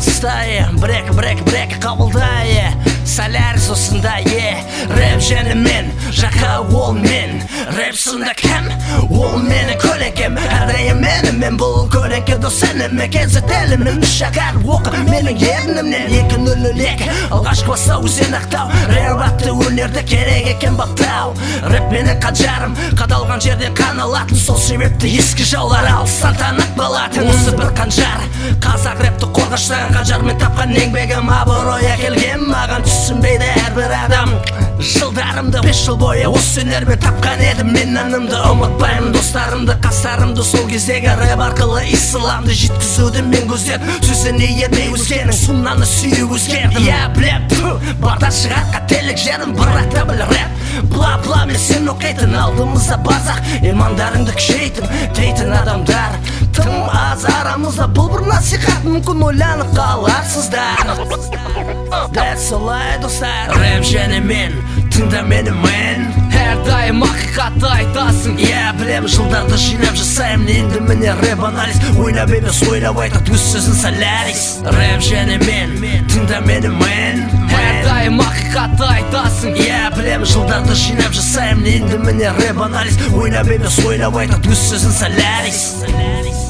бастайы Бір-екі қабылдайы Саляр сосындай Рэп және мен, жақа ол мен Рэп сында кәм, ол менің көлеңкем Әрдайым мен бұл көлеңке дос сәнім Кезетелімін шағар оқы менің ернімнен 2-0-2 алғашқы бастау өзен ақтау Рэп атты өнерді керек екен баптау Рэп менің қанжарым қадалған жерден қан алатын Сол себепті ескі жаулар алыстан танып қалатын Осы бір қанжар қазақ рэпті қорғаштаған қанжармен тапқан еңбегім абырой әкелген маған түсінбейді әрбір адам Жылдарымды 5 жыл бойы осы өнермен тапқан едім Мен нанымды ұмытпаймын достарымды қастарымды Сол кездегі рэп арқылы исламды жеткізуді мен көздеп Сөзіне ермей өскенің сұмнаны сүйіп өзгердім Я білеп барда шығар қателік жерім бірақ та біл рэп Бла-бла мен сен оқитын алдымызда базақ Имандарыңды күшейтін дейтін адамдар Тым аз арамызда бұл бір насихат мүмкін ойланып қаларсыздар Дәл солай достар Рэп және мен, тыңда мені мен Әрдайым ақиқатты айтасың Я білем жылдарды жинап жасаймын Енді міне рэп анализ Ойнап емес ойлап айтады өз сөзін Солярис Рэп және мен, тыңда мені мен Әрдайым ақиқатты айтасың Я білем жылдарды жинап жасаймын Енді міне рэп анализ Ойнап емес ойлап айтады өз сөзін Солярис